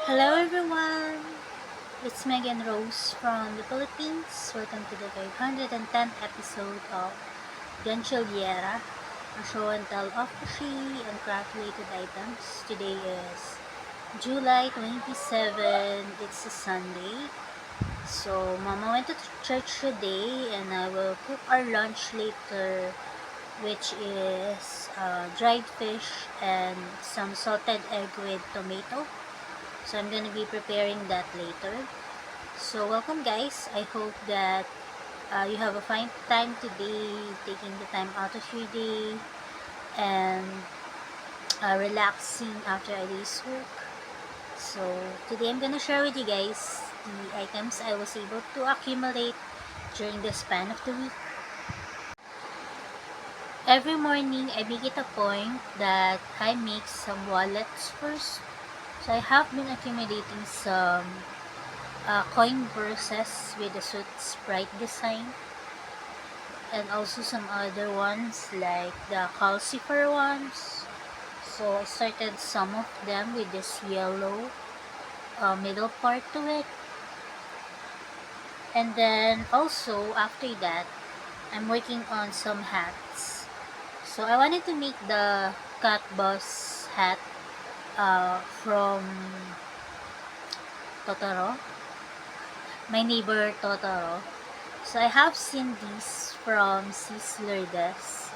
Hello everyone! It's Megan Rose from the Philippines. Welcome to the 510th episode of Gantsilyera, a show and tell of crochet and craft related items. Today is July 27. It's a Sunday. So Mama went to church today and I will cook our lunch later, which is dried fish and some salted egg with tomato. So I'm gonna be preparing that later. So welcome guys. I hope that you have a fine time today, taking the time out of your day and relaxing after a day's work. So today I'm gonna share with you guys the items I was able to accumulate during the span of the week. Every morning I make it a point that I make some wallets first. So I have been accumulating some coin purses with the suit sprite design, and also some other ones like the calcifer ones. So I started some of them with this yellow middle part to it, and then also after that I'm working on some hats. So I wanted to make the cat boss hat from Totoro, my neighbor Totoro. So I have seen these from Sis Lourdes,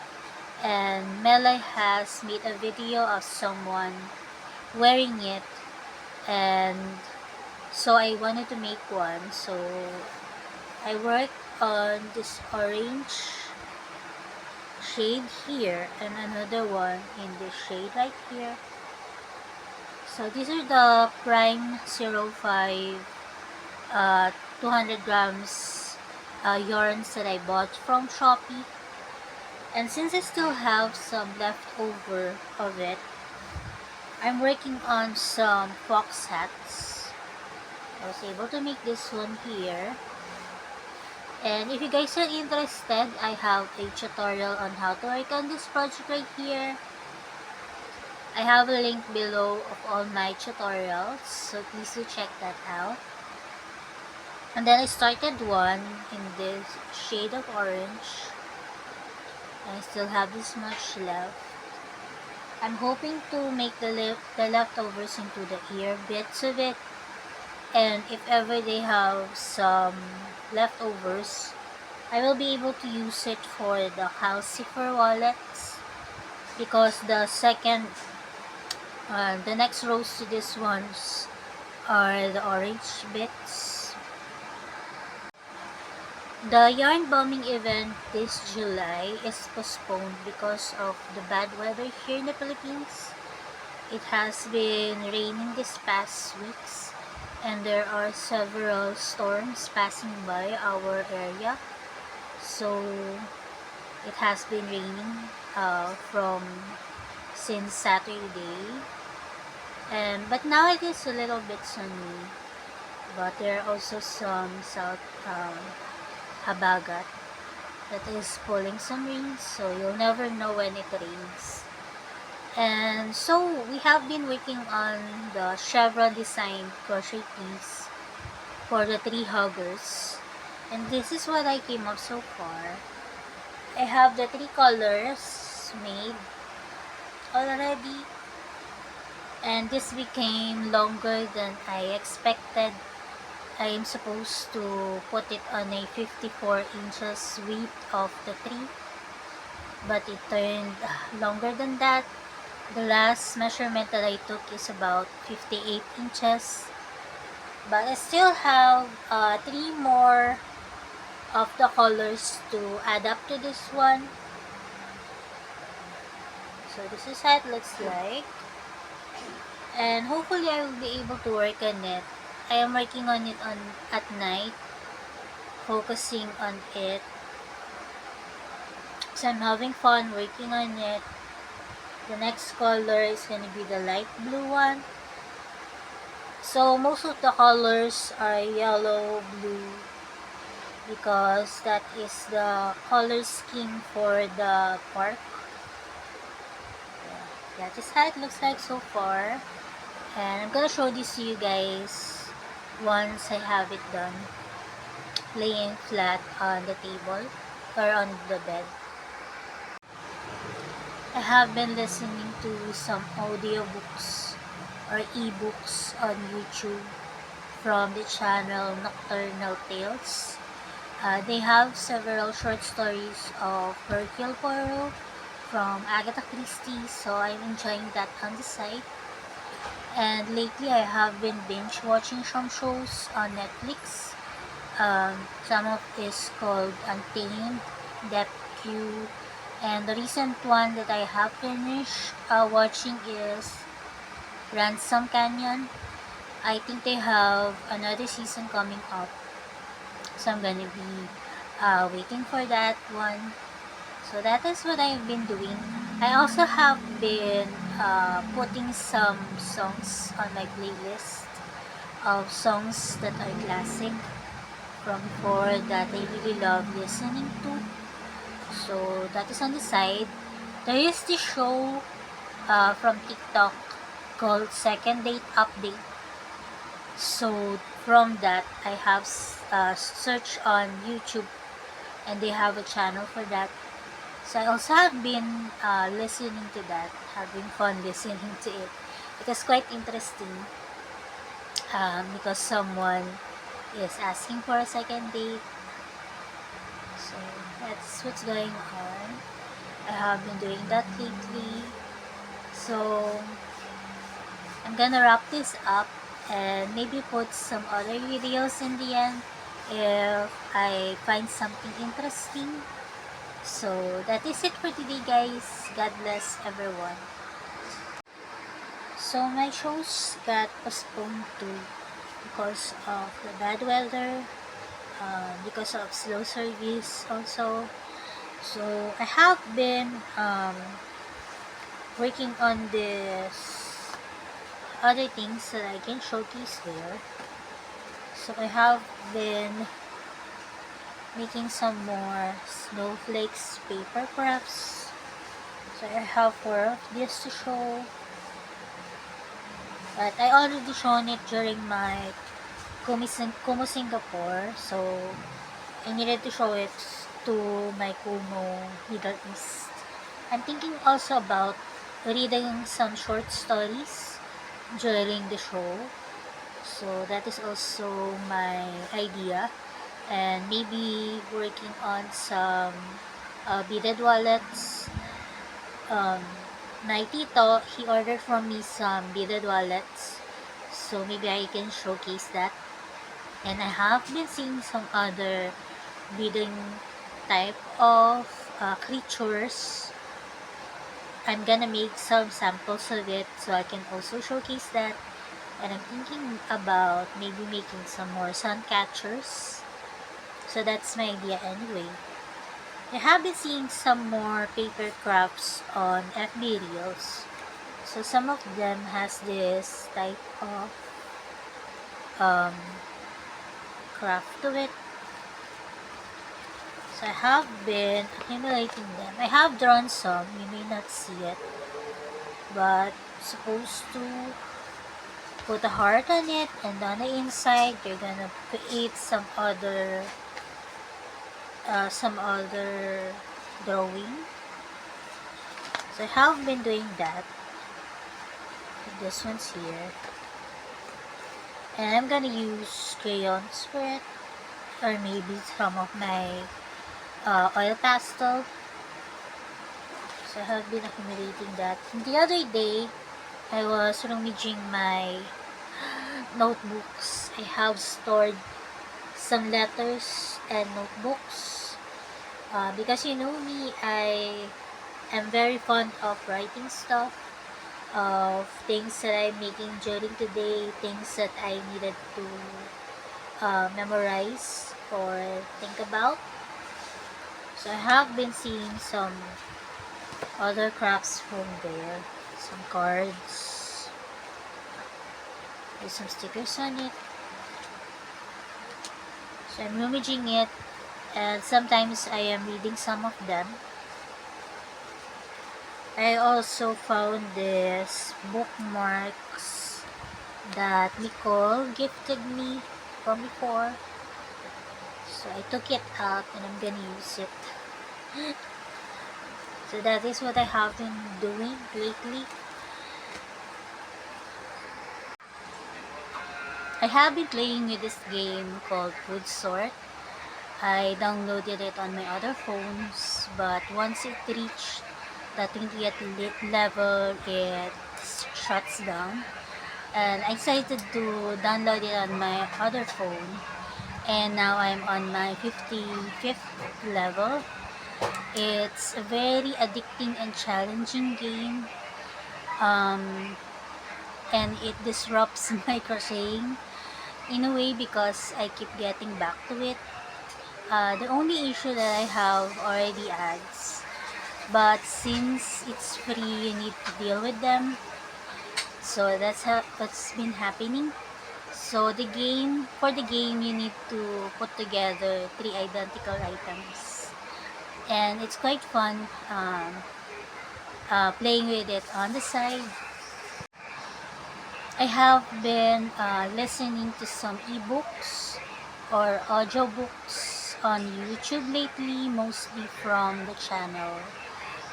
and Mela has made a video of someone wearing it, and so I wanted to make one. So I worked on this orange shade here and another one in this shade right here. So these are the Prime 05 200 grams yarns that I bought from Shopee. And since I still have some leftover of it, I'm working on some fox hats. I was able to make this one here. And if you guys are interested, I have a tutorial on how to work on this project right here. I have a link below of all my tutorials, so please do check that out. And then I started one in this shade of orange. I still have this much left. I'm hoping to make the leftovers into the ear bits of it, and if ever they have some leftovers, I will be able to use it for the calcifer wallets, because the next rows to this ones are the orange bits. The yarn bombing event this July is postponed because of the bad weather here in the Philippines. It has been raining these past weeks, and there are several storms passing by our area. So it has been raining from since Saturday, but now it is a little bit sunny. But there are also some south habagat that is pulling some rain, so you'll never know when it rains. And so we have been working on the chevron design crochet piece for the tree huggers, and this is what I came up so far. I have the 3 colors made already, and this became longer than I expected. I am supposed to put it on a 54 inches width of the tree, but it turned longer than that. The last measurement that I took is about 58 inches, but I still have 3 more of the colors to add up to this one. So this is how it looks like, and hopefully I will be able to work on it. I am working on it at night, focusing on it, so I'm having fun working on it. The next color is going to be the light blue one. So most of the colors are yellow, blue, because that is the color scheme for the park. Yeah, that is how it looks like so far. And I'm gonna show this to you guys once I have it done, laying flat on the table or on the bed. I have been listening to some audiobooks or ebooks on YouTube from the channel Nocturnal Tales. They have several short stories of Hercule Poirot from Agatha Christie, so I'm enjoying that on the side. And lately, I have been binge watching some shows on Netflix. Some of is called Untamed, Depth Q, and the recent one that I have finished watching is Ransom Canyon. I think they have another season coming up, so I'm gonna be waiting for that one. So that is what I've been doing. I also have been putting some songs on my playlist of songs that are classic from before that I really love listening to. So that is on the side. There is this show from TikTok called Second Date Update. So from that, I have searched on YouTube and they have a channel for that. So I also have been listening to that, having fun listening to it. It is quite interesting because someone is asking for a second date. So that's what's going on. I have been doing that lately. So I'm gonna wrap this up and maybe put some other videos in the end if I find something interesting. So that is it for today, guys. God bless everyone. So my shows got postponed too because of the bad weather, because of slow service also. So I have been working on this other things that I can showcase here. So I have been making some more snowflakes paper crafts. So I have 4 of this to show. But I already shown it during my Kumu Singapore. So I needed to show it to my Kumu Middle East. I'm thinking also about reading some short stories during the show. So that is also my idea. And maybe working on some beaded wallets. My tito, he ordered from me some beaded wallets. So maybe I can showcase that. And I have been seeing some other beading type of creatures. I'm gonna make some samples of it so I can also showcase that. And I'm thinking about maybe making some more sun catchers. So that's my idea anyway. I have been seeing some more paper crafts on FB Reels. So some of them has this type of um, craft to it. So I have been accumulating them. I have drawn some. You may not see it. But supposed to put a heart on it, and on the inside you're gonna create some other drawing. So I have been doing that. This one's here. And I'm gonna use crayons for it. Or maybe some of my oil pastel. So I have been accumulating that. And the other day, I was rummaging my notebooks. I have stored some letters and notebooks. Because you know me, I am very fond of writing stuff, of things that I'm making during the day, things that I needed to memorize or think about. So I have been seeing some other crafts from there, some cards, with some stickers on it. So I'm rummaging it, and sometimes I am reading some of them. I also found this bookmarks that Nicole gifted me from before. So I took it out and I'm gonna use it. So that is what I have been doing lately. I have been playing with this game called Creuzart. I downloaded it on my other phones, but once it reached the 20th level, it shuts down. And I decided to download it on my other phone. And now I'm on my 55th level. It's a very addicting and challenging game. And it disrupts my crocheting in a way because I keep getting back to it. The only issue that I have are the ads, but since it's free, you need to deal with them. So what's been happening. So for the game, you need to put together 3 identical items, and it's quite fun playing with it on the side. I have been listening to some ebooks or audiobooks on YouTube lately, mostly from the channel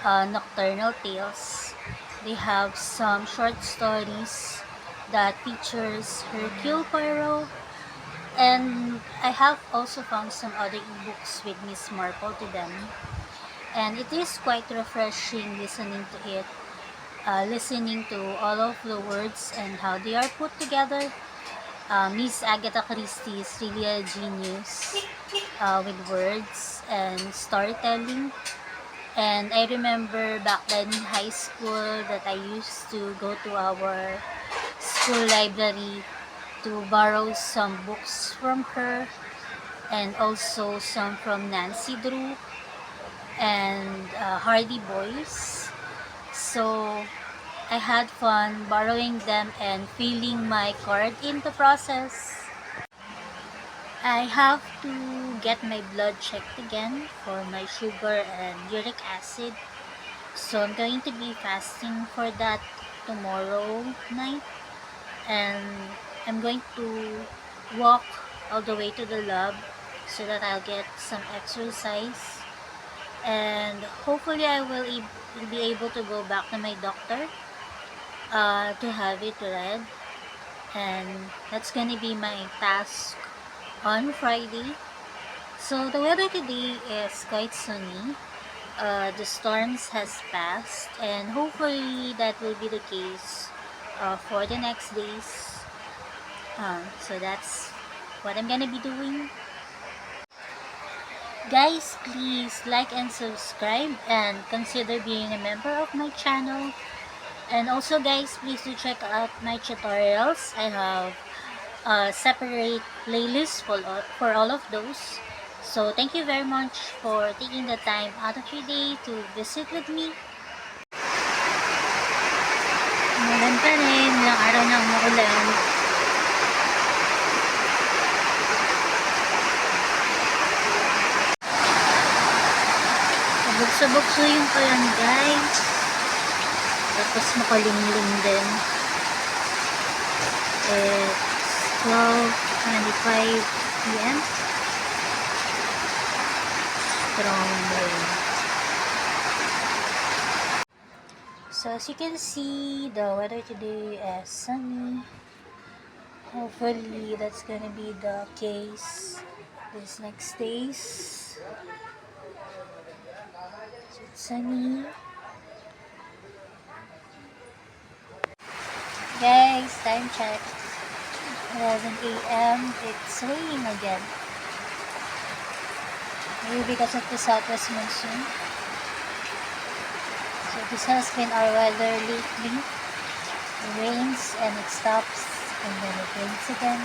Nocturnal Tales. They have some short stories that features Hercule Poirot, and I have also found some other ebooks with Miss Marple to them, and it is quite refreshing listening to all of the words and how they are put together. Miss Agatha Christie is really a genius with words and storytelling. And I remember back then in high school that I used to go to our school library to borrow some books from her, and also some from Nancy Drew and Hardy Boys. So I had fun borrowing them and filling my card in the process. I have to get my blood checked again for my sugar and uric acid. So I'm going to be fasting for that tomorrow night. And I'm going to walk all the way to the lab so that I'll get some exercise. And hopefully I will be able to go back to my doctor to have it read. And that's gonna be my task on Friday. So the weather today is quite sunny. The storms has passed, and hopefully that will be the case for the next days. So that's what I'm gonna be doing. Guys, please like and subscribe and consider being a member of my channel. And also guys, please do check out my tutorials. I have a separate playlist for all of those. So thank you very much for taking the time out of your day to visit with me. Umulan pa rin, ilang araw na umuulan. Sabog-sabog yung ulan guys. Tapos makalimlim din. It's 12:25 p.m. Strong rain. So as you can see, the weather today is sunny. Hopefully that's gonna be the case these next days. So it's sunny. Guys, time check. 11 a.m. It's raining again. Maybe because of the southwest monsoon. So this has been our weather lately. It rains and it stops and then it rains again.